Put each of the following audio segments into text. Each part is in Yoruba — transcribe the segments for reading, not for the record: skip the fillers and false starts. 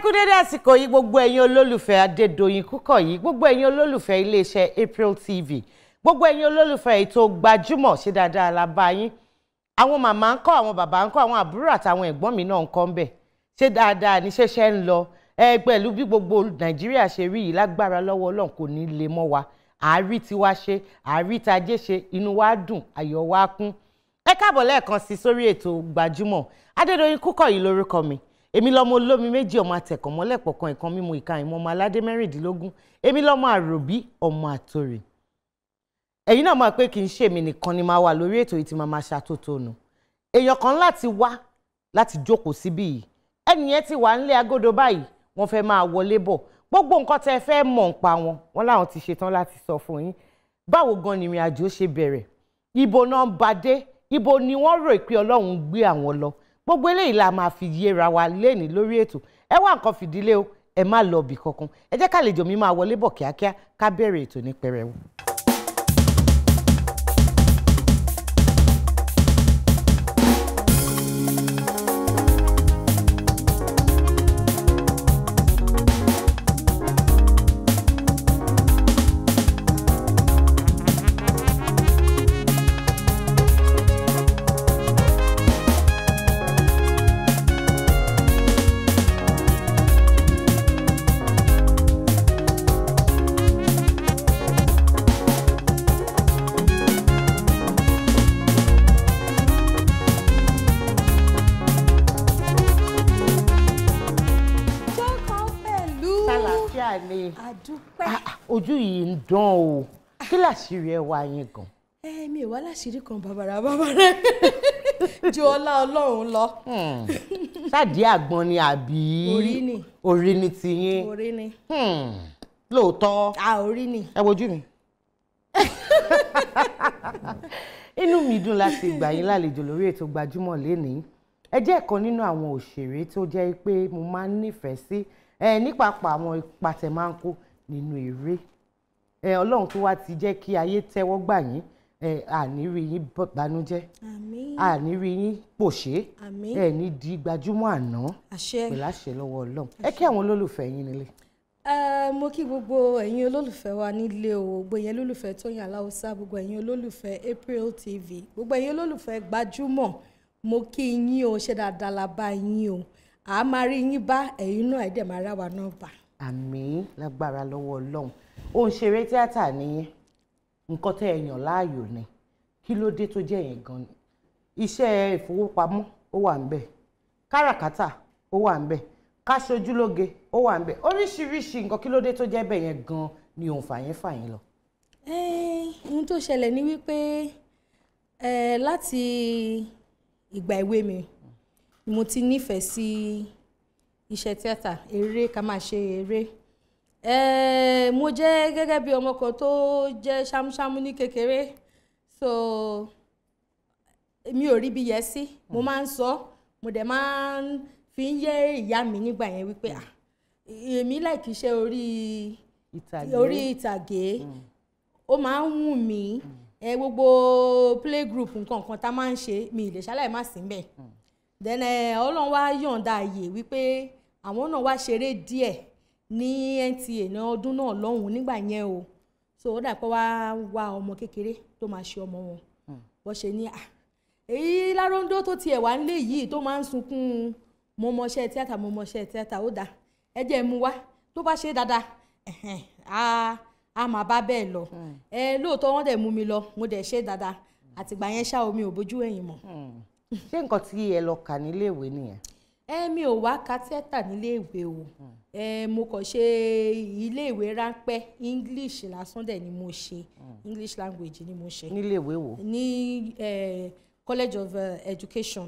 kú dédé àsìkò yìí gbogbo ẹ̀yin olólùfẹ́ Adédoyin Kúkọ̀yí, gbogbo ẹ̀yin olólùfẹ́ iléeṣẹ́ April TV, gbogbo ẹ̀yin olólùfẹ́ ètò Gbajúmọ̀ ṣe dáadáa la bá yín. Àwọn màmá ń kọ́, àwọn bàbá ń kọ́, àwọn àbúrò àtàwọn ẹ̀gbọ́n mi náà ń kọ́ ń bẹ̀. Ṣé dáadáa ní ṣẹ̀ṣẹ̀ ń lọ? Pẹ̀lú bí gbogbo Nàìjíríà ṣe rí yìí lágbára lọ́wọ́ Ọlọ́run kò ní lè mọ́ wa. Àárí tiwa ṣe, àárí tajé ṣe, inú wa dùn, ayọ̀ wa kún. Ẹ káàbọ̀ lẹ́ẹ̀kan sí sórí ètò Gbajúmọ̀. Adédoyin Kúkọ̀yí lórúkọ mi. Èmi lọ́mọ olómi méjì ọmọ àtẹ̀kàn mọ́lẹ̀ pọ̀kan ìkan mímu ìka ìmọ̀ ọmọ aládé mẹ́rìndínlógún. Èmi lọ́mọ àròbí ọmọ àtòrè. Ẹ̀yin náà mọ̀ pé kì í ṣe èmi nìkan ni máa wà lórí ètò yìí tí máa ṣàtótónu. Èèyàn kan láti wá láti jókòó síbí yìí. Ẹnìyẹn ti wà nílé agodo báyìí, wọ́n fẹ́ máa wọlé bọ̀. Gbogbo nǹkan tẹ́ fẹ́ mọ̀ nípa wọn, wọ́n láwọn ti ṣetán láti sọ fún yín. Báwo gan ni ìrìn àjò ṣe bẹ̀rẹ̀? Ibo náà ń bá dé? Ibo ni wọ́n rò pé Ọlọ́run gbé àwọn lọ? Gbogbo eléyìí la máa fi yéra wa lénìí lórí ètò. Ẹ wá nǹkan fìdílé o, ẹ má lọ bì kankan. Ẹ jẹ́ kálejò mi máa wọlé bọ̀ kíákíá ká bẹ̀rẹ̀ ètò ní pẹrẹwu. Ojú yìí ń dán o. Kí láṣìírí ẹ wá yín gan? Mi ò wá láṣìírí kan bàbàrà ju ọlá Ọlọ́run lọ. Ṣáàdì àgbọn ni àbí? Orí ni. Orí ni tiyín. Orí ni. Lóòótọ́. Orí ni. Ẹ wojú mi. Inú mi dùn láti gbà yín lálejò lórí ètò Gbajúmọ̀ lénìí. Ẹ jẹ́ ọ̀kan nínú àwọn òṣèré tó jẹ́ pé mo máa ń nífẹ̀ẹ́ sí nípa àwọn ipa tẹ́ máa ń kó nínú eré. Ọlọ́run tó wá ti jẹ́ kí ayé tẹ́wọ́ gbà yín, àní rí yín bànújẹ́, àní rí yín pòṣé, ní di gbajúmọ̀ àná pẹ̀lú àṣẹ lọ́wọ́ Ọlọ́run. Ẹ kí àwọn olólùfẹ́ yín nílé. Mo kí gbogbo ẹ̀yin olólùfẹ́ wa nílé o, gbogbo ẹ̀yin olólùfẹ́ Tóyìn Aláùsá, gbogbo ẹ̀yin olólùfẹ́ April TV, gbogbo ẹ̀yin olólùfẹ́ Gbajúmọ̀, mo kí yín o, ṣe dáadáa la bá yín o. A máa rí yín bá, ẹ̀yin náà ẹ̀dẹ̀ máa rá wa náà bá. Àmín lágbára lọ́wọ́ Ọlọ́run. Òǹṣèré tíátà nìyẹn, nǹkan tẹ́ ẹ yàn láàyò ni. Kí ló dé tó jẹ́ yẹn gan? Iṣẹ́ ìfowópamọ́ ó wà ńbẹ̀, káràkátà ó wà ńbẹ̀, káṣojúlóge ó wà ńbẹ̀, oríṣiríṣi nǹkan. Kí ló dé tó jẹ́ bẹ́ẹ̀ yẹn gan ni òun fà yín lọ? Ohun tó ṣẹlẹ̀ ni wípé láti ìgbà èwe mi mo ti nífẹ̀ẹ́ sí iṣẹ́ tíátà, eré, ká máa ṣe eré. Mo jẹ́ gẹ́gẹ́ bí ọmọ kan tó jẹ́ ṣámúṣámú ní kékeré, so mi ò rí bí yẹ sí. Mo máa ń sọ, mo dẹ̀ máa ń fi ń yé ìyá mi nígbà yẹn wípé èmi like iṣẹ́ orí ìtàgé, ó máa ń wù mí. Gbogbo playgroup nǹkan tá máa ń ṣe mi ì lè ṣaláì má sí ńbẹ̀. Then Ọlọ́run wá yọ̀ǹda àyè wípé àwọn náà wá ṣeré díẹ̀ ní NTA ní ọdún náà lọ́hùn nígbà yẹn o so ó dà pé wá ọmọ kékeré tó máa ṣe ọmọ wọn bó ṣe ní èyí Láróńdó tó tiẹ̀ wá nílé yìí tó máa ń sunkún mo mọṣẹ́ tíátà ó dà ẹ jẹ́ mú wá tó bá ṣe dáadáa a máa bá bẹ́ẹ̀ lọ lóòótọ́ wọ́n dẹ̀ mú mi lọ mo dẹ̀ ṣe dáadáa àtìgbà yẹn ṣá omi ò bójú ẹ̀yìn mọ́. ṣé nǹkan tí ẹ lọ kà níléèwé nìyẹn? Mi ò wá ka tíátà níléèwé o mo kàn ṣe iléèwé ráńpẹ́ English lásán dẹ̀ ni mo ṣe English language ni mo ṣe. níléèwé wo? ní College of Education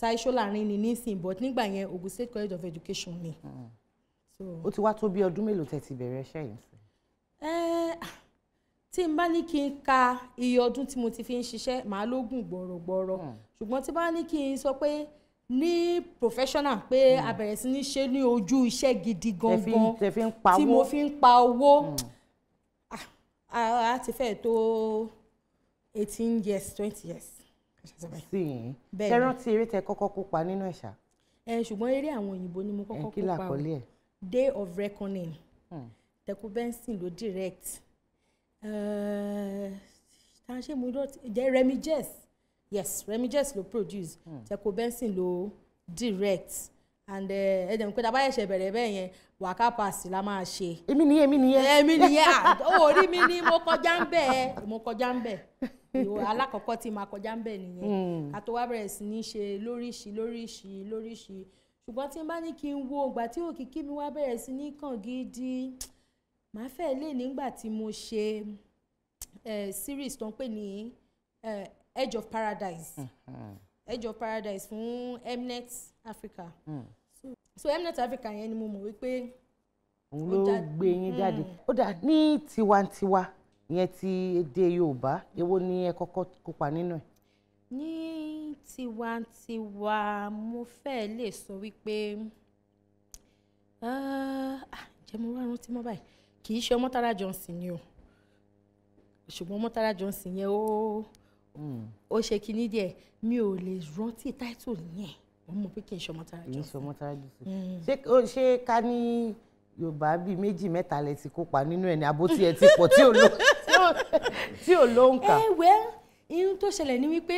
Táíṣó láàrin ni nísìnyí but nígbà yẹn Ogun State College of Education ni. ó ti wá tó bí ọdún mélòó tẹ́ ti bẹ̀rẹ̀ iṣẹ́ yìí sí? tí n bá ní kí n ka iye ọdún tí mo ti fi ń ṣiṣẹ́ màá lógún gbọ̀rọ̀gbọ̀rọ̀ ṣùgbọ́n tí bá ní kí n sọ pé ní professional pé a bẹ̀rẹ̀ sí ní ṣe ní ojú iṣẹ́ gidi gangan tí mo fi ń pa owó a ti fẹ́ tó 18 years 20 years. sí i ẹ rántí eré tẹ́ kọ́kọ́ kópa nínú ẹ̀ ṣá? ṣùgbọ́n eré àwọn òyìnbó ni mo kọ́kọ́ kí làkọlé ẹ̀? Day of Reckoning Teku Benson ló direct ṣé mo jẹ́ Remy Jess ló produce Teku Benson ló direct and ẹ̀dẹ̀ pé tàbá ẹ̀ṣẹ̀ bẹ̀rẹ̀ bẹ́ẹ̀ yẹn waka pass la máa ṣe. èmi nìyẹn orí mi ni mo kọjá ń bẹ̀ alákọ̀ọ́kọ́ tí máa kọjá ń bẹ̀ nìyẹn ká tó wá bẹ̀rẹ̀ sí ní ṣe lóríṣìí ṣùgbọ́n tí n bá ní kí n wo ìgbà tí òkìkí mi wá bẹ̀rẹ̀ sí ní kàn gidi màá fẹ́ lè nígbà tí mo ṣe series tó ń pè ní Edge of Paradise fún Mnet Africa so Mnet Africa yẹn ni mo mọ̀ wípé òun ló gbé yín jáde. ó dà ní tiwantiwa ìyẹn ti èdè Yorùbá èwo ni ẹ kọ́kọ́ kópa nínú ẹ̀? ní tiwantiwa mo fẹ́ lè sọ wípé jẹ́ mo wá rántí mọ́ báyìí kì í ṣe Ọmọ́tárá Johnson ni o ṣùgbọ́n Ọmọ́tárá Johnson yẹn ó ṣe kinní díẹ̀ mi ò lè rántí táìtò yẹn wọ́n mọ̀ pé kì í ṣe Ọmọ́tárá Johnson. ṣé ká ní Yorùbá bíi méjì mẹ́ta lẹ ti kópa nínú ẹ̀ ní abótí ẹ ti pọ̀ tí ò ló ń kà? ihun tó ṣẹlẹ̀ ni wípé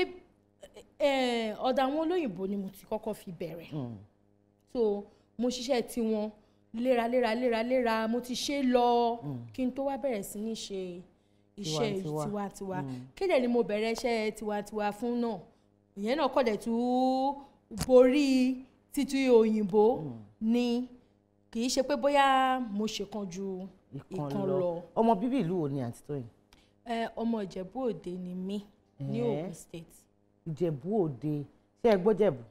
ọ̀dọ̀ àwọn olóyìnbó ni mo ti kọ́kọ́ fi bẹ̀rẹ̀ so mo ṣiṣẹ́ tiwọn léra mo ti ṣe lọ kí n tó wá bẹ̀rẹ̀ sí ní ṣe iṣẹ́ tiwantiwa kéde ni mo bẹ̀rẹ̀ iṣẹ́ tiwantiwa fún náà ìyẹn náà kọ́ dẹ̀ tún borí títí òyìnbó ni kì í ṣe pé bóyá mo ṣe kan ju ìkan lọ. ọmọ bíbí ìlú wo ni àǹtí Tóyìn? ọmọ Ìjẹ̀bú Òde ni mí ní Ogun State. Ìjẹ̀bú Òde ṣé ẹ gbọ́ Jẹ̀bú?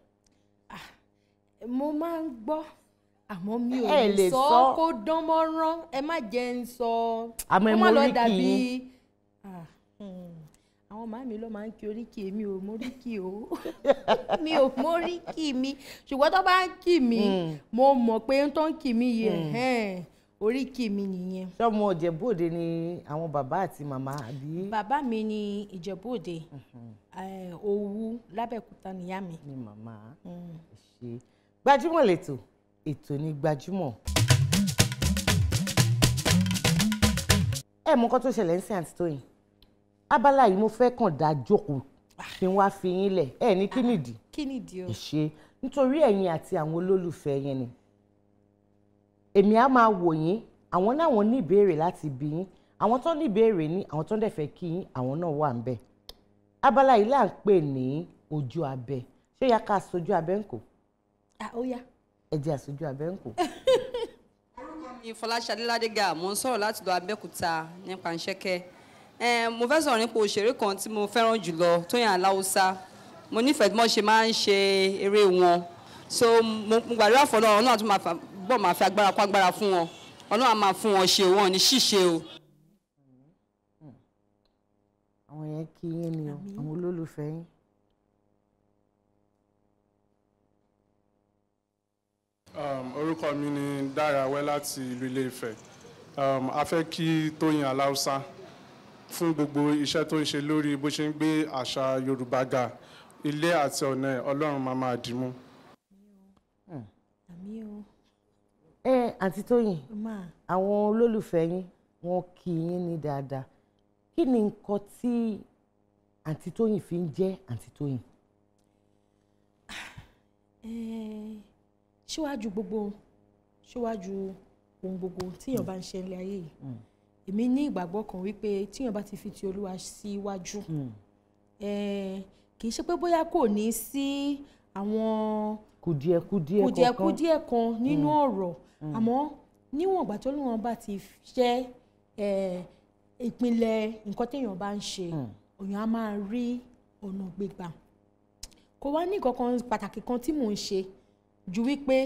mo máa ń gbọ́ àmọ́ mi ò lè sọ kó dán mọ́rán ẹ má jẹ́ ń sọ kó má lọ dàbí àwọn màmí ló máa ń kí oríkì mi ò móríkì o mi ò móríkì mi ṣùgbọ́n tó bá ń kì mí mo mọ̀ pé tó ń kì mí yẹn oríkì mi nìyẹn. ṣọmọ Ìjẹ̀bú Òde ni àwọn bàbá àti màmá àbí? bàbá mi ni Ìjẹ̀bú Òde Òwu l'Ábẹ́òkúta nìyá mi. ni màmá ṣe Gbajúmọ̀ lẹ́tọ̀ ètò ní Gbajúmọ̀. ẹ mọ nǹkan tó ṣẹlẹ̀ ń sìn àǹtí Tóyìn abala yìí mo fẹ́ kàn dá jókòó kí n wá fi yín lẹ̀ ẹ ní kí nìdí? kí nìdí o? ṣe nítorí ẹ̀yin àti àwọn olólùfẹ́ yẹn ni èmi á máa wò yín àwọn náà wọ́n ní ìbéèrè láti bí yín àwọn tó ní ìbéèrè ní àwọn tó ń dẹ̀ fẹ́ kí yín àwọn náà wà ń bẹ̀. abala yìí là ń pè ní ojú abẹ ṣé yá ká sojú abẹ ń kò? ó yá. ẹ jẹ́ àsojú abẹ ń kò. orúkọ mi Fọláṣadé Ládégà mo ń sọ̀rọ̀ láti lọ Abẹ́òkúta ní Panṣẹ́kẹ́. mo fẹ́ sọ̀rọ̀ nípa òṣèré kan tí mo fẹ́ràn jùlọ Tóyìn Aláùsá mo nífẹ̀ẹ́ bí wọ́n ṣe máa ń ṣe eré wọn so mo gbàdúrà fọ́nà ọ̀rọ̀ náà tó máa fi agbára kó agbára fún wọn Ọlọ́run á máa fún wọn ṣe wọn ní ṣíṣe o. àwọn yẹn kí yín ni o àwọn olólùfẹ́ yín. orúkọ mi ni Dárawẹ́ láti ìlú Ilé-Ifẹ̀ a fẹ́ kí Tóyìn Aláùsá fún gbogbo iṣẹ́ tó ń ṣe lórí bó ṣe ń gbé àṣà Yorùbá ga ilé àti ọ̀nà Ọlọ́run máa dìímú. àǹtí Tóyìn máa àwọn olólùfẹ́ yín wọ́n kí yín ní dáadáa kí ni nǹkan tí àǹtí Tóyìn fi ń jẹ́ àǹtí Tóyìn. síwájú ohun gbogbo tíyàn bá ń ṣe ilé ayé yìí èmi ní ìgbàgbọ́ kan wípé tíyàn bá ti fi ti Olúwa síwájú kì í ṣe pé bóyá kò ní sí àwọn kùdìẹ̀kudiẹ kan nínú ọ̀rọ̀ àmọ́ níwọ̀n ìgbà tó lóun bá ti jẹ́ ìpínlẹ̀ nǹkan téèyàn bá ń ṣe èèyàn á máa rí ọ̀nà gbégbà kò wá ní nǹkan kan pàtàkì kan tí mò ń ṣe ju wípé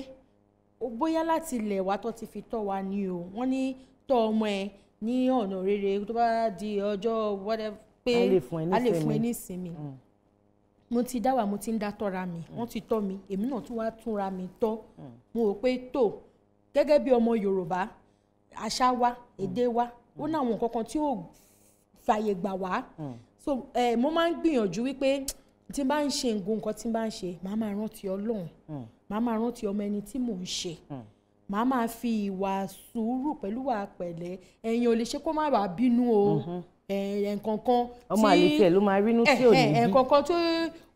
bóyá láti ilẹ̀ wa tó ti fi tọ́ wa ni o wọ́n ní tọ́ ọmọ ẹ ní ọ̀nà rere tó bá di ọjọ́ whatever pé a lè fún ẹ ní ìsinmi mo ti dá wà mo ti ń dá tọ́ra mi wọ́n ti tọ́ mi èmi náà tún wá túnra mi tọ́ mo rò pé tó gẹ́gẹ́ bí ọmọ Yorùbá àṣà wa èdè wa ó ní àwọn nǹkan kan tí ó fàyè gbà wá so mo máa ń gbìyànjú wípé tí n bá ń ṣe nǹkan tí n bá ń ṣe màá máa rántí Ọlọ́run màá máa rántí ọmọ ẹni tí mò ń ṣe màá máa fi ìwà sùúrù pẹ̀lú wà pẹ̀lẹ́ ẹ̀yin ò lè ṣe kó má bàa bínú o nǹkan kan tí ọmọ àlejò ẹ̀ ló máa rínú tí ò ní bí nǹkan kan tó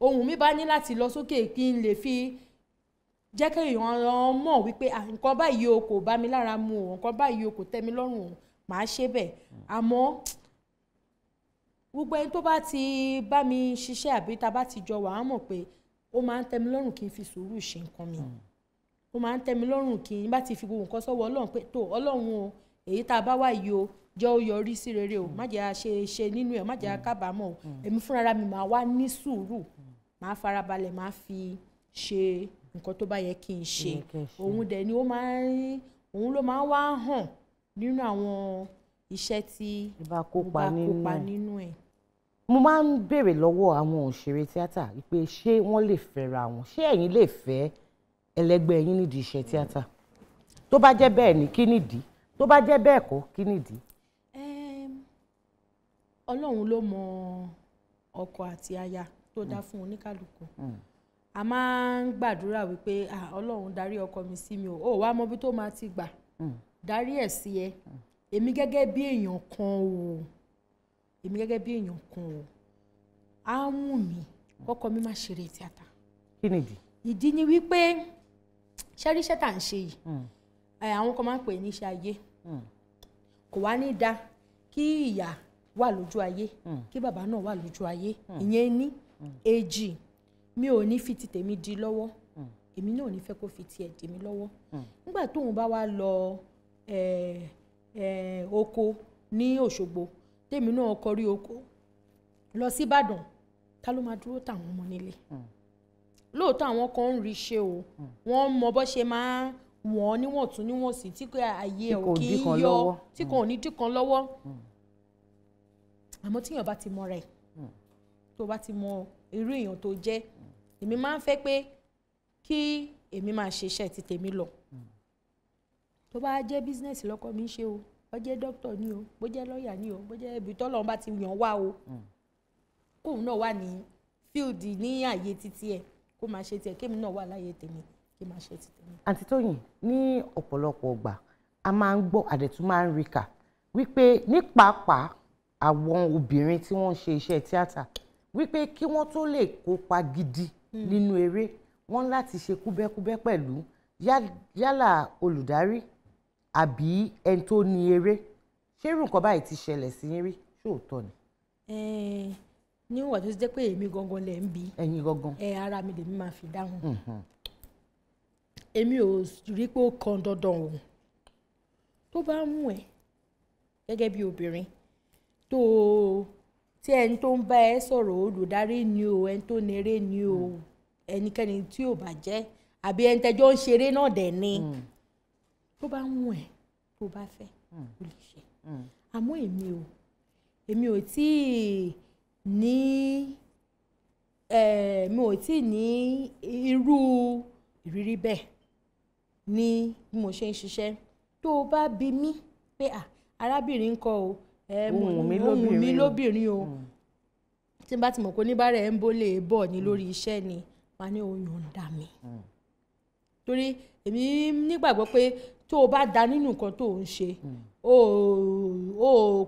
ohùn mi bá ní láti lọ sókè kí n lè fi jẹ́ kí èèyàn mọ̀ wípé nǹkan báyìí o kò bá mi lára mu o nǹkan báyìí o kò tẹ́ mi lọ́rùn o màá ṣe bẹ́ẹ̀ àmọ́ gbogbo ẹni tó bá ti bá mi ṣiṣẹ́ àbí tá a bá ti jọ wà á mọ̀ pé ó máa ń tẹ́ mi lọ́rùn kí n fi sùúrù ṣe nǹkan mi ó máa ń tẹ́ mi lọ́rùn kí n bá ti fi gbogbo nǹkan sọ́wọ́ Ọlọ́run pé tó Ọlọ́run o èyí tá a bá wà yìí o jẹ́ ó yọrí sí rere o má jẹ́ a ṣe nínú ẹ̀ má jẹ́ a kábàámọ̀ o èmi fúnra mi máa wá ní sùúrù máa farabalẹ̀ máa fi ṣe nǹkan tó bá yẹ kí n ṣe òun dẹ̀ ni òun ló máa wá hàn nínú àwọn iṣẹ́ tí bá kópa nínú ẹ̀. mo máa ń béèrè lọ́wọ́ àwọn òṣèré tíátà pé ṣé wọ́n lè fẹ́ra wọn ṣé ẹ̀yin lè fẹ́ ẹlẹgbẹ́ yín nídìí iṣẹ́ tíátà tó bá jẹ́ bẹ́ẹ̀ ni kí nìdí tó bá jẹ́ bẹ́ẹ̀ kọ́ kí nìdí. Ọlọ́run ló mọ ọkọ àti aya tó dá fún oníkálukú a máa ń gbàdúrà wípé Ọlọ́run darí ọkọ mi sí mi o wá mọ bí tó máa ti gbà darí ẹ̀ sí ẹ èmi gẹ́gẹ́ bí èèyàn kan o á wù mí kọ́kọ́ mi má ṣeré tíátà. kí nìdí. ìdí ni wípé ṣẹ́ríṣẹ́ tà ń ṣe yìí àwọn kan máa ń pè ní iṣẹ́ ayé kò wá ní dá kí ìyá wà lójú ayé kí bàbá náà wà lójú ayé ìyẹn ní èjì mi ò ní fi ti tèmi di lọ́wọ́ èmi náà ò ní fẹ́ kó fi tiẹ̀ dì mí lọ́wọ́ nígbà tóun bá wá lọ oko ní Òṣogbo tèmi náà kọrí oko lọ sí Ìbàdàn ta ló máa dúró táwọn ọmọ nílé lóòótọ́ àwọn kan ń rí ṣe o wọ́n mọ bó ṣe máa wọ́n níwọ̀ntúnníwọ̀nsì tí kò àyè ò kì í yọ tí kò ní dìkan lọ́wọ́ àmọ́ tíyàn bá ti mọ rẹ̀ tó bá ti mọ irú èèyàn tó jẹ́ èmi máa ń fẹ́ pé kí èmi máa ṣe iṣẹ́ ti tèmi lọ tó bá jẹ́ bísínẹ́sì lọ́kọ mi ṣe o bó jẹ́ dókítà ni o bó jẹ́ lọ́ọ̀yà ni o bó jẹ́ ibi tọ́lọ́run bá ti yàn wá o kóun náà wà ní fíìdì ní àyè títí ẹ̀ kó máa ṣe tiẹ̀ kémi náà wà láyé tèmi kí máa ṣe ti tèmi. àǹtí Tóyìn ní ọ̀pọ̀lọpọ̀ ọgbà a máa ń gbọ́ àdẹ̀tún máa ń rí kà wípé ní pàápàá àwọn obìnrin tí wọ́n ń ṣe iṣẹ́ tíátà wípé kí wọ́n tó lè kópa gidi nínú eré wọ́n láti ṣe kúbẹ́kúbẹ́ pẹ̀lú yálà olùdarí àbí ẹni tó ní eré ṣé irú nǹkan báyìí ti ṣẹlẹ̀ sí yín rí ṣóòótọ́ ni. níwọ̀n tó ti jẹ́ pé èmi gangan lẹ̀ ń bi ẹ̀yin gangan ara mi lèmi máa fi dáhùn èmi ò rí pé ó kan dandan o tó bá mú ẹ gẹ́gẹ́ bí obìnrin tí ẹni tó ń bá ẹ sọ̀rọ̀ olùdarí ni o ẹni tó néré ni o ẹnikẹ́ni tí ò bá jẹ́ àbí ẹni tẹ́jọ́ ń ṣeré náà dẹ̀ ni tó bá mú ẹ tó bá fẹ́ o lè ṣe àmọ́ èmi ò tí ì ní irú ìrírí bẹ́ẹ̀ ní bí mo ṣe ń ṣiṣẹ́ tó o bá bi mí pé arábìnrin ń kọ́ o ohun mi lóbìnrin o tí n bá ti mọ̀ pé oníbàárà ẹ̀ ń bó lè bọ̀ ní lórí iṣẹ́ ni wàá ní oyún ọ̀dà mi torí èmi nígbàgbọ́ pé tó o bá da nínú nǹkan tó ń ṣe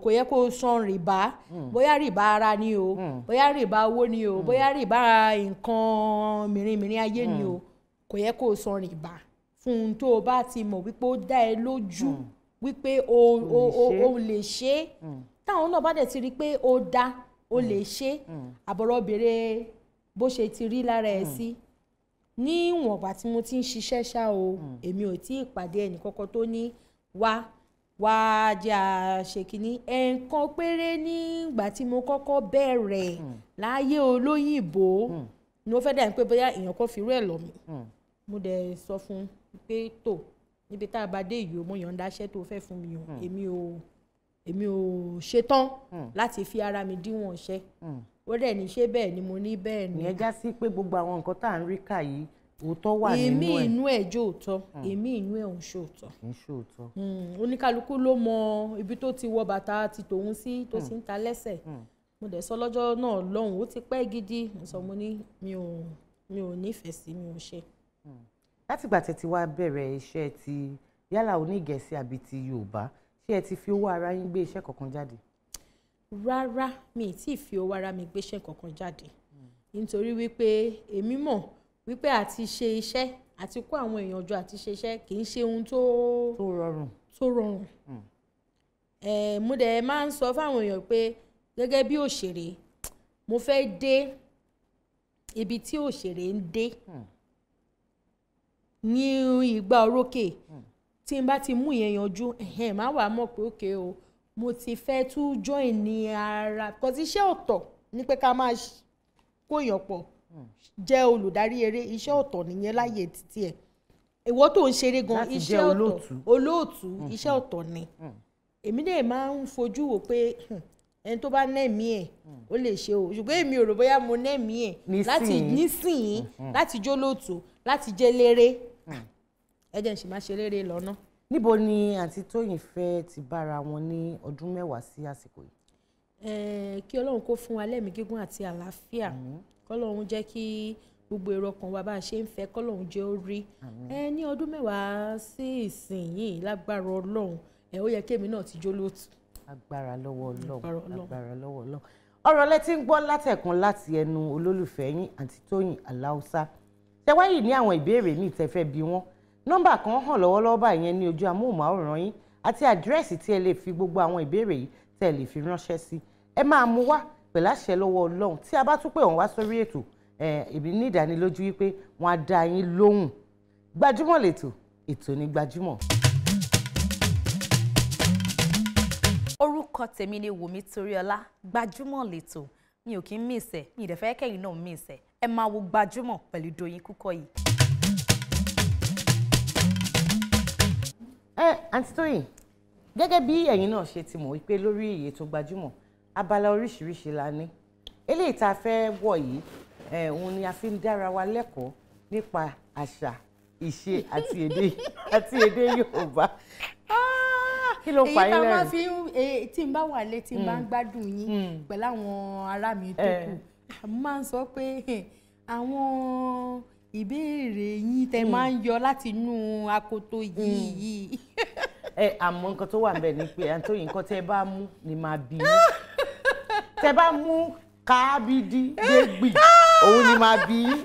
kò yẹ kó o san rìbá bóyá rìbá ara ni o bóyá rìbá owó ni o bóyá rìbá nǹkan mìíràn ayé ni o kò yẹ kó o san rìbá fún un tó o bá ti mọ̀ wípé ó dá ẹ lójú wípé o lè ṣe é táwọn náà bá dẹ̀ ti rí i pé ó dá o lè ṣe àbọ̀rọ̀ béèrè bó ṣe ti rí lára ẹ̀ sí níwọ̀nba tí mo ti ń ṣiṣẹ́ ṣá o èmi ò tí ì pàdé ẹnì kankan tó ní wá jẹ́ àṣekínní ẹ̀ẹ̀kan péré nígbà tí mo kọ́kọ́ bẹ̀rẹ̀ láyé olóyìnbó ni ó fẹ́ dà ní pé bóyá èèyàn kan fi rú ẹ̀ lọ mi mo dẹ̀ sọ fún un pé tó níbi tá a bá dé yìí o mo yàn ń dáṣẹ́ tó fẹ́ fún mi o èmi ò ṣetán láti fi ara mi díwọ̀n ṣẹ́ ó dẹ̀ ní ṣé bẹ́ẹ̀ ni mo ní bẹ́ẹ̀ ni. ìyẹn já sí pé gbogbo àwọn nǹkan tá à ń rí kà yìí òótọ́ wà nínú ẹ̀. èmi inú ẹ̀ jó òótọ́ èmi inú ẹ̀ ń ṣòótọ́. kì í ṣòótọ́. oníkálukú ló mọ ibi tó ti wọ bàtà ti tòun sí tó sì ń ta lẹ́sẹ̀ mo dẹ̀ sọ lọ́jọ́ náà lọ́hùn ó ti pẹ́ gidi mo sọ mo ní mi ò nífẹ̀ẹ́ sí mi ò ṣe. látìgbà tẹ́ ti wá bẹ̀rẹ̀ iṣẹ́ ti yálà onígẹ̀ẹ́sì àbí ti Yorùbá ṣé ẹ ti fi owó ara yín gbé iṣẹ́ kankan jáde? rárá mi ì tí ì fi owó ara mi gbé iṣẹ́ kankan jáde nítorí wípé èmi mọ̀ wípé àti ṣe iṣẹ́ àti kó àwọn èèyàn jọ àti ṣe iṣẹ́ kì í ṣe ohun tó rọrùn. mo dẹ̀ máa ń sọ fáwọn èèyàn pé gẹ́gẹ́ bí òṣèré mo fẹ́ dé ibi tí òṣèré ń dé ní ìgbà orókè tí n bá ti mú ìyẹn yanjú máa wà mọ̀ pé òkè o mo ti fẹ́ tún join ní ara because iṣẹ́ ọ̀tọ̀ ní pé ká máa kó èèyàn pọ̀ jẹ́ olùdarí eré iṣẹ́ ọ̀tọ̀ nìyẹn láyé títí ẹ̀ ìwọ tó ń ṣeré gan iṣẹ́ ọ̀tọ̀ olóòtú iṣẹ́ ọ̀tọ̀ ni èmi dẹ̀ máa ń fojú wò pé ẹni tó bá nẹ́ẹ̀mí ẹ̀ ó lè ṣe o ṣùgbọ́n èmi ò rò bóyá mo nẹ́ẹ̀mí ẹ̀ láti nísìnyí láti jó lóòtú láti jẹ́ léré ẹ jẹ́ n sì máa ṣe léré lọ́nà. níbo ni àǹtí Tóyìn fẹ́ ti bára wọn ní ọdún mẹ́wàá sí àsìkò yìí? kí Ọlọ́run kó fún wa lẹ́mìí gígùn àti àlàáfíà kọ́lọ́run jẹ́ kí gbogbo èrò ọkàn wa bá a ṣe ń fẹ́ kọ́lọ́run jẹ́ ó rí ní ọdún mẹ́wàá sí ìsinyìí lágbára Ọlọ́run ó yẹ kémi náà ti jó lóòtú. agbára lọ́wọ́ Ọlọ́run agbára lọ́wọ́ Ọlọ́run. ọ̀rọ̀ lẹ ti ń gbọ́ látẹ̀kùn láti ẹnu olólùfẹ́ yín àǹtí Tóyìn Aláùsá tẹwáyì ní àwọn ìbéèrè míì tẹ́ fẹ́ bi wọ́n nọ́mbà kan hàn lọ́wọ́lọ́wọ́ báyìí yẹn ní ojú amóhùnmáwòrán yín àti àdírẹ́sì tí ẹ lè fi gbogbo àwọn ìbéèrè yìí tẹ́ ẹ lè fi ránṣẹ́ sí ẹ máa mú wá pẹ̀lú àṣẹ lọ́wọ́ Ọlọ́run tí a bá tún pè wọ́n wá sórí ètò èmi ní ìdánilójú wípé wọ́n á dá yín lóhùn. Gbajúmọ̀ lètò ètò ní Gbajúmọ̀. orúkọ tèmi ni Wùmí Toríọlá Gbajúmọ̀ lètò mi ò kí ń mísẹ̀ mi ì dẹ̀ fẹ́ kẹ́yìn náà mísẹ̀ ẹ máa wo Gbajúmọ̀ pẹ̀lú Dòyìn Kúkọ̀yí. àǹtí Tóyìn gẹ́gẹ́ bí ẹ̀yin náà ṣe ti mọ̀ wípé lórí ètò Gbajúmọ̀ abala oríṣiríṣi la ní eléyìí tá a fẹ́ wọ̀ yìí òun ni a fi ń dára wa lẹ́kọ̀ọ́ nípa àṣà ìṣe àti èdè Yorùbá kí ló pa yín lẹ́rìn? èyí tí n bá wà lé tí n bá ń gbádùn yín pẹ̀lú àwọn ará mi tó kù mo máa ń sọ pé àwọn ìbéèrè yín tẹ́ máa ń yọ láti inú akoto yìí. àmọ́ nǹkan tó wà ń bẹ̀ ni pé àǹtóyìn nǹkan tẹ́ bá mú ni máa bí yín tẹ́ bá mú kábídí dégbì òun ni máa bí yín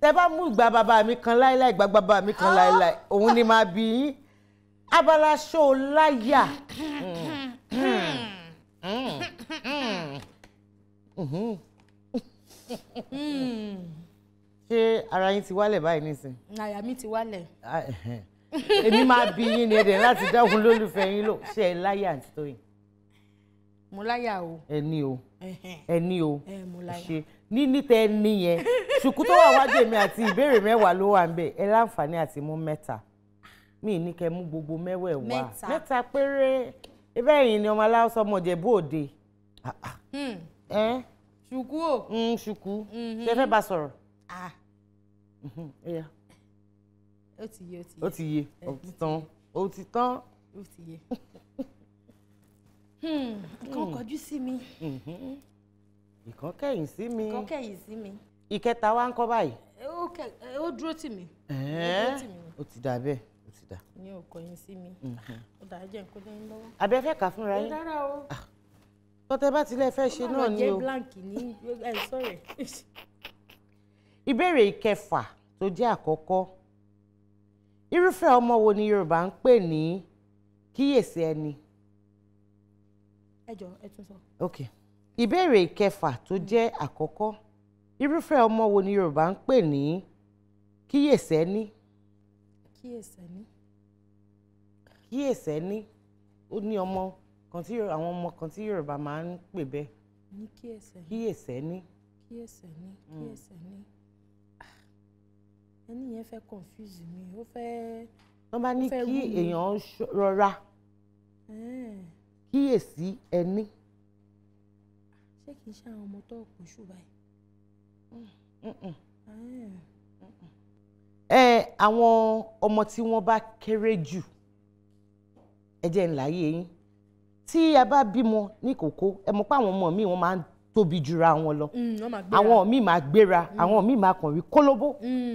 tẹ́ bá mú ìgbà bàbá mi kan láíláí ìgbà bàbá mi kan láíláí òun ni máa bí yín. abala ṣó láyà ṣé ara yín ti wálẹ̀ báyìí nísìn? àyà mi ti wálẹ̀. èmi máa bí yín ni ẹ̀dẹ̀ láti dáhùn lólùfẹ́ yín lò ṣé ẹ láyà àǹtí Tóyìn? mo láyà o. ẹni o ẹni o mo láyà. ṣe níní tẹ ẹni yẹn ṣùkú tó wà wájú èmi àti ìbéèrè mẹ́wàá ló wà ń bẹ̀ ẹ láǹfààní àti mú mẹ́ta mi ní kẹ́ mú gbogbo mẹ́wẹ̀ẹ̀wá mẹ́ta péré ibẹ̀ yìí ni ọmọ aláwọ̀sọ ọmọ Ìjẹ̀bú Òde. ṣùkú o. ṣùkú ṣe fẹ́ bá sọ̀rọ̀. ó ti yé ó ti yé ó ti tán. ó ti yé. ìkan kọjú sí mi. ìkan kẹ̀yìn sí mi. ìkan kẹ̀yìn sí mi. ìkẹta wa ń kọ́ báyìí. ó dúró tì mí. ó ti dà bẹ́ẹ̀ ó ti dà. ní òkò yín sí mi ó dà jẹ́ nǹkan tó ń lọ́wọ́. abẹ́ fẹ́ kà fúnra yín. rárá o. tọ́tẹ́ bá tilẹ̀ fẹ́ ṣe náà ni o. jẹ́ blank ní sọ̀rọ̀. ìbéèrè ìkẹfà tó jẹ́ àkọ́kọ́ irúfẹ́ ọmọ wo ni Yorùbá ń pè ní kíyèsí ẹni. ẹ jọ̀ọ́ ẹ tún sọ. ok ìbéèrè ìkẹfà tó jẹ́ àkọ́kọ́ irúfẹ́ ọmọ wo ni Yorùbá ń pè ní kíyèsí ẹni. kíyèsí ẹni. kíyèsí ẹni ó ní ọmọ kan tí àwọn ọmọ kan tí Yorùbá máa ń pè bẹ́ẹ̀. ní kíyèsí ẹni. kíyèsí ẹni. kíyèsí ẹni. kíyèsí ẹni. ẹni yẹn fẹ́ confuse mi ó fẹ́. wọ́n bá ní kí èèyàn rọra kíyèsí ẹni. ṣé kìí ṣe àwọn ọmọ tó kù ṣù báyìí. àwọn ọmọ tí wọ́n bá kéré jù ẹ jẹ́ n láyé yín tí a bá bímọ ní kókó ẹ mọ̀ pé àwọn ọmọ mi wọ́n máa ń tóbi jura wọn lọ àwọn míì máa gbéra àwọn míì máa kàn rí kólóbó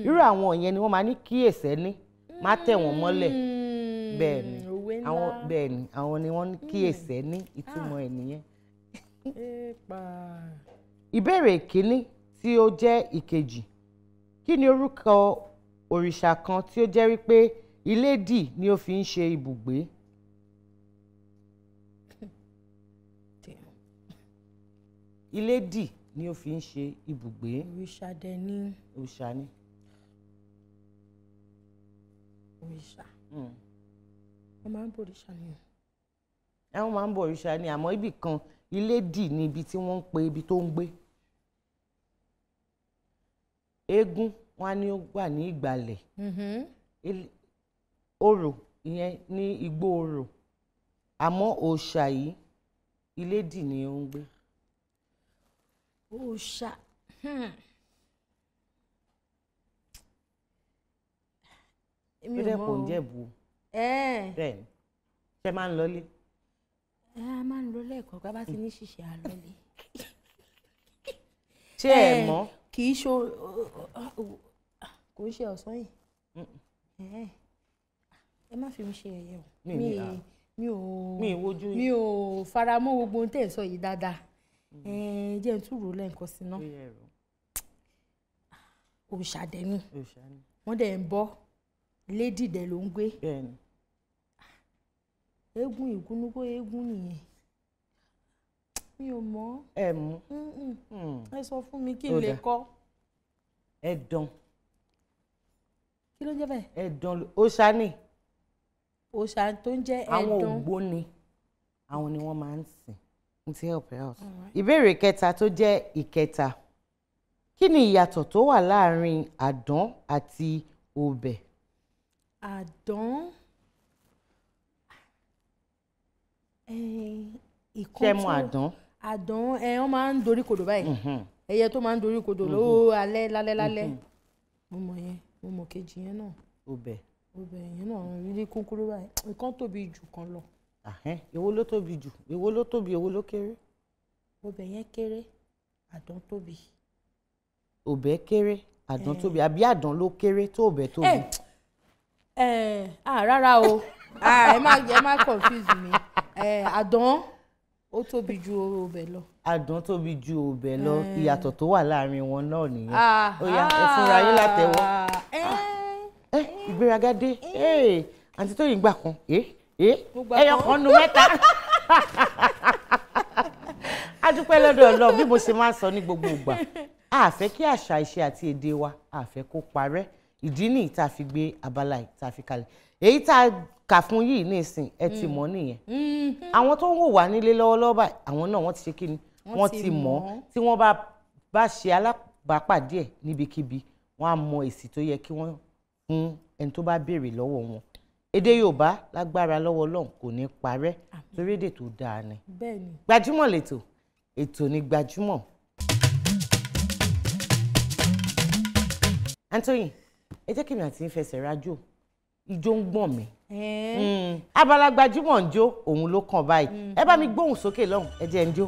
irú àwọn yẹn ni wọ́n máa ní kíyèsí ẹni má tẹ̀ wọ́n mọ́lẹ̀ bẹ́ẹ̀ ni àwọn ni wọ́n ní kíyèsí ẹni ìtumọ̀ ẹ̀ nìyẹn. ìbéèrè kínní tí ó jẹ́ ìkejì kí ni orúkọ òrìṣà kan tí ó jẹ́ wípé ilédì ni ó fi ń ṣe ibùgbé. ilédì ni ó fi ń ṣe ibùgbé. òrìṣà dẹ̀ ni. òrìṣà ni. òrìṣà. wọ́n máa ń bọ òrìṣà ni. wọ́n máa ń bọ òrìṣà ni àmọ́ ibì kan ilédì ni ibi tí wọ́n ń pe ibi tó ń gbé. eégún wọn á ní ó wà ní ìgbàlẹ̀. orò ìyẹn ní igbó orò àmọ́ òòṣà yìí ilédì ni ó ń gbé. òòṣà. ó dẹ̀ kò ń jẹ̀bù. bẹ́ẹ̀ ni ṣe máa ń lọlé. a máa ń lọ lẹ́ẹ̀kan ká bá ti ní ṣìṣe àlọ́lé. ṣé ẹ mọ̀. kì í ṣe kò ń ṣe ọ̀sán yìí. ẹ má fi mi ṣe ẹ̀yẹ o mi ò fara mọ́ gbogbo ohun tẹ́ ẹ̀ sọ yìí dáadáa jẹ́ n tún rò lẹ́ǹkan sí náà. òrìṣà dẹ̀ ni wọ́n dẹ̀ ń bọ́ lédì dẹ̀ ló ń gbé. eégún ìgúnnúgbó eégún nìyẹn mi ò mọ̀. ẹ mú. ẹ sọ fún mi kí n lè kọ́. ẹ̀dàn. kí ló ń jẹ́ bẹ́ẹ̀. ẹ̀dàn òòṣà ni. òòṣà tó ń jẹ́ ẹ̀dàn. àwọn ògbóni àwọn ni wọ́n máa ń sìn n ti help out. ìbéèrè kẹta tó jẹ́ ìkẹta kí ni ìyàtọ̀ tó wà láàárín àdán àti ọ̀bẹ. àdán ṣé mọ̀ àdán. àdán wọ́n máa ń dorí kodò báyìí ẹyẹ tó máa ń dorí kodò lówó alẹ́ lálẹ́ mo mọ̀ yẹn mo mọ̀ kejì yẹn náà. ọ̀bẹ. ọ̀bẹ yẹn náà rí kúnkúrú báyìí ìkan tóbi jù kan lọ. èwo ló tóbi jù èwo ló tóbi èwo ló kéré. ọ̀bẹ yẹn kéré àdán tóbi. ọ̀bẹ kéré àdán tóbi àbí àdán ló kéré tó ọ̀bẹ tóbi. rárá o ẹ má confuse mi àdán ó tóbi ju ọ̀bẹ lọ. àdán tóbi ju ọ̀bẹ lọ ìyàtọ̀ tó wà láàrin wọn náà nìyẹn. ó yá ẹ fúnra yín látẹ́wọ́. ìgbéraga dé àǹtí Tóyìn gbà kan ẹyọ kan nu mẹ́ta. a dúpẹ́ lọ́dọ̀ Ọlọ́run bí mo ṣe máa ń sọ ní gbogbo ìgbà a fẹ́ kí àṣà ìṣe àti èdè wa a fẹ́ kó parẹ́ ìdí nìyí tá a fi gbé abala yìí tá a fi kalẹ̀ èyí tá a kà fún yìí ní ìsìn ẹ ti mọ̀ nìyẹn àwọn tó ń wò wá nílé lọ́wọ́lọ́wọ́ báyìí àwọn náà wọ́n ti ṣe kí ni wọ́n ti mọ̀ tí wọ́n bá ṣe alábàápàdé ẹ̀ níbikíbi wọ́n á mọ èsì tó yẹ kí wọ́n fún ẹni tó bá béèrè lọ́wọ́ wọn èdè Yorùbá lágbára lọ́wọ́ Ọlọ́run kò ní parẹ́ torí èdè tó dáa ni. Gbajúmọ̀ lẹ́tọ̀ ètò ní Gbajúmọ̀. Anthony ẹ jẹ́ kí mi àti ń fẹsẹ̀ rájò ijó ń gbọ̀n mi. Abala Gbajúmọ̀ ń jó òun ló kàn báyìí ẹ bá mi gbóhùn sókè lọ́hùn ẹ jẹ́ ń jó.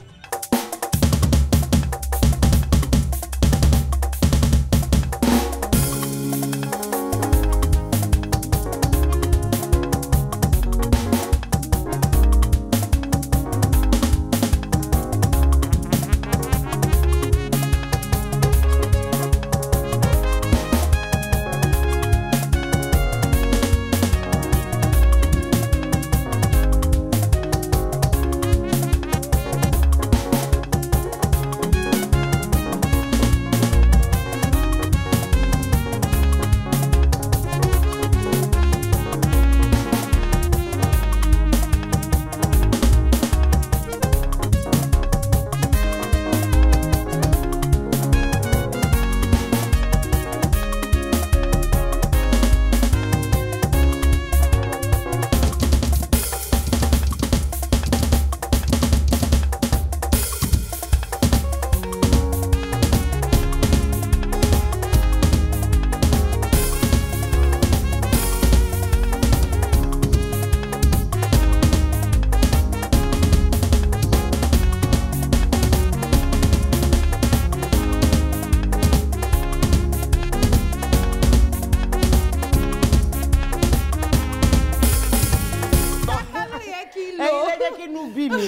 ń bí mi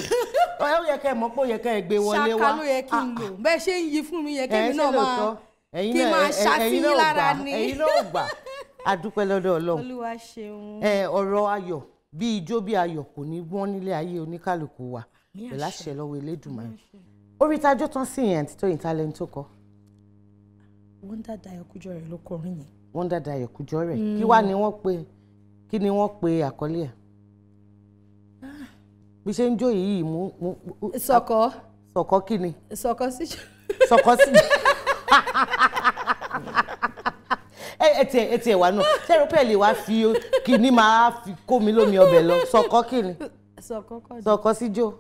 ó yẹ kẹ́ ẹ mọ̀ pé ó yẹ kẹ́ ẹ gbé wọlé wá ṣáká ló yẹ kí n lò bẹ́ẹ̀ ṣe ń yí fún mi yẹ kémi náà máa kí n máa ṣàfihàn lára ni. ẹ̀yin náà gbà á dúpẹ́ lọ́dọ̀ Ọlọ́run. Olúwa ṣeun. Ọ̀rọ̀ ayọ̀ bí ijó bí ayọ̀ kò ní wọ́n nílé ayé oníkálukú wa pẹ̀lú àṣẹ lọ́wọ́ Elédùmarè. Orí tájọ́ tán sí yẹn tó yìn talent tó kọ. Wonder Dayo Kujore ló kọrin yẹn. Wonder Dayo Kujore kí wá ni wọ́n pe àkọlé ẹ̀. bí ṣe ń jó yìí mú. Sọ̀kọ́ kí ni. Sọ̀kọ́ sí. ẹ tiẹ̀ wá náà tẹ́rọpẹ́ẹ̀lì wá fi kíní máa fi kó mi lómi ọbẹ̀ lọ Sọ̀kọ́ kí ni. Sọ̀kọ́ síjó.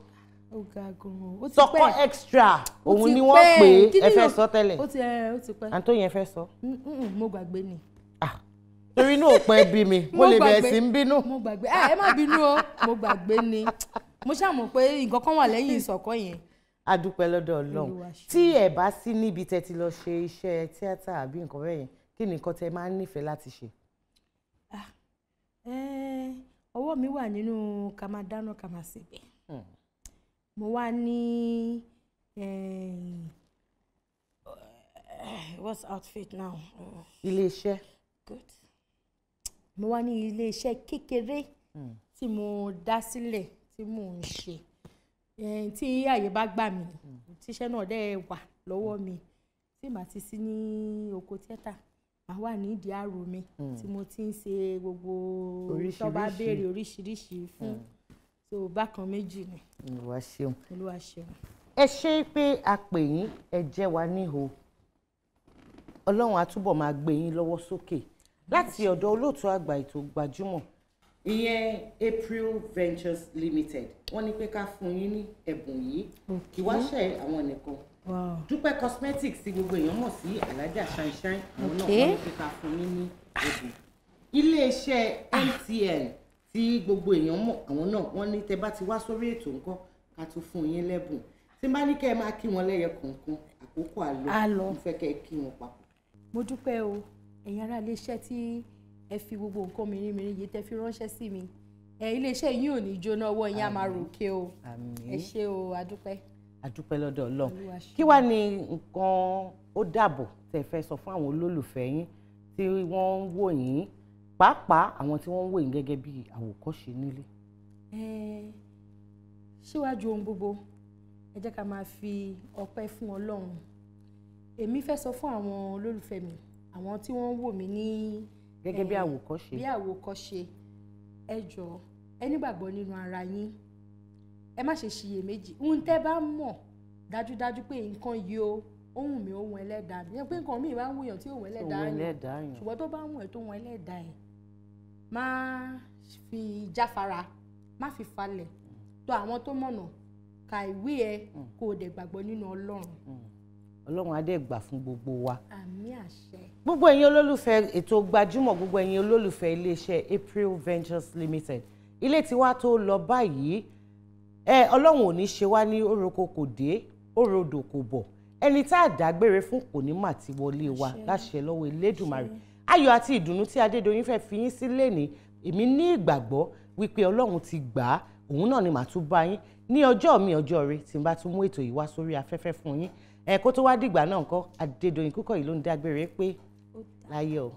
Sọ̀kọ́ extra òun ni wọ́n pè é ẹ fẹ́ sọ tẹ́lẹ̀. ó ti pẹ́. àǹtó yẹn fẹ́ sọ. mo gbàgbé ni. torí náà pẹ́ bí mi mo lè bẹ̀rẹ̀ sí ń bínú. mo gbàgbé ẹ má bínú o mo gbàgbé ni mo ṣàmọ̀ pé nǹkan kan wà lẹ́yìn Ìsọ̀kọ́ yẹn. A dúpẹ́ lọ́dọ̀ Ọlọ́run tí ẹ bá sí níbi tẹ́ ti lọ ṣe iṣẹ́ tíátà àbí nǹkan bẹ́ẹ̀ yẹn kí ni nǹkan tẹ́ máa ń nífẹ̀ẹ́ láti ṣe. ọwọ́ mi wà nínú ká máa dáná ká máa ṣègbè mo wá ní what's outfit now. Ilé-iṣẹ́. Good. Mo wá ní ilé-iṣẹ́ kékeré tí mo dá sílẹ̀ tí mò ń ṣe tí àyè bá gbà mí tíṣẹ́ náà dẹ̀ wà lọ́wọ́ mi tí màá ti sí ní oko tíátà màá wà ní ìdí àrò mi tí mo ti ń ṣe gbogbo tó bá béèrè oríṣiríṣi fún so bákan méjì ni. Olúwa ṣeun. Olúwa ṣeun. ẹ ṣe pé a pè yín ẹ jẹ́ wa níhò Ọlọ́run á túbọ̀ máa gbé yín lọ́wọ́ sókè láti ọ̀dọ̀ olóòtú àgbà ètò Gbajúmọ̀ ìyẹn April Ventures Limited wọ́n ní pé ká fún yín ní ẹ̀bùn yìí kí wá ṣe àwọn nìkan Dúpẹ́ Cosmetics tí gbogbo èèyàn mọ̀ sí Alájà Shine àwọn náà wọ́n ní pé ká fún yín ní ẹ̀bùn iléeṣẹ́ MTN tí gbogbo èèyàn mọ̀ àwọn náà wọ́n ní tẹ́ bá ti wá sórí ètò nǹkan ká tún fún yín lẹ́bùn tí n bá ní kẹ́ ẹ máa kí wọn lẹ́yẹ kọ̀ọ̀kan àkókò àlọ́ mo fẹ́ kẹ́ ẹ kí wọn papọ̀. Mo dúpẹ́ o ẹ̀yin ará iléeṣẹ́ tí ẹ fi gbogbo nǹkan mìíràn yìí tẹ́ fi ránṣẹ́ sí mi iléeṣẹ́ yìí ò ní jóná ọwọ́ yín á máa ròkè o ẹ ṣé o adúpẹ́. Adúpẹ́ lọ́dọ̀ Ọlọ́run kí wá ní nǹkan ó dàbọ̀ tẹ́ fẹ́ sọ fún àwọn olólùfẹ́ yín tí wọ́n ń wò yín pàápàá àwọn tí wọ́n ń wò yín gẹ́gẹ́ bí àwòkọ́ṣe nílé. Síwájú ohun gbogbo ẹ jẹ́ ká máa fi ọpẹ́ fún Ọlọ́run èmi fẹ́ sọ fún àwọn olólùfẹ́ mi àwọn tí wọ́n ń wò mí ní gẹ́gẹ́ bí àwòkọ́ṣe ẹ jọ̀ọ́ ẹ nígbàgbọ́ nínú ara yín ẹ má ṣe ṣiyèméjì ohun tẹ́ bá mọ̀ dájúdájú pé nǹkan yìí o ohun mi ohun ẹlẹ́dàá mi pé nǹkan mi máa ń wòyàn tí ohun ẹlẹ́dàá yàn ṣùgbọ́n tó bá ń wọ̀ ẹ́ tó ohun ẹlẹ́dàá ẹ̀ má fi jáfara má fi falẹ̀ tó àwọn tó mọ̀nà ka ìwé ẹ kó o dẹ̀ gbàgbọ́ nínú Ọlọ́run. Ọlọ́run á dẹ̀ gbà fún gbogbo wa. Àmín àṣẹ. Gbogbo ẹ̀yin olólùfẹ́ ètò Gbajúmọ̀ gbogbo ẹ̀yin olólùfẹ́ iléeṣẹ́ April Ventures Limited ilé tiwa tó lọ báyìí Ọlọ́run ò ní ṣe wá ní oroko kò dé orodò kò bọ̀ ẹni tá a dágbére fún kò ní mà ti wọlé wa láṣẹ lọ́wọ́ Elédùmarè ayọ̀ àti ìdùnnú tí Adédoyin fẹ́ fi yín sílẹ̀ ní èmi ní ìgbàgbọ́ wípé Ọlọ́run ti gbà á òun náà ni màá tún bá yín ní ọjọ́ mi ọjọ́ rẹ tí n bá tún mú ètò yìí wá sórí afẹ́fẹ́ fún yín kó tó wá dìgbà náà ńkọ́ Adédoyin Kúkọ̀yí ló ń dágbére pé láyé o.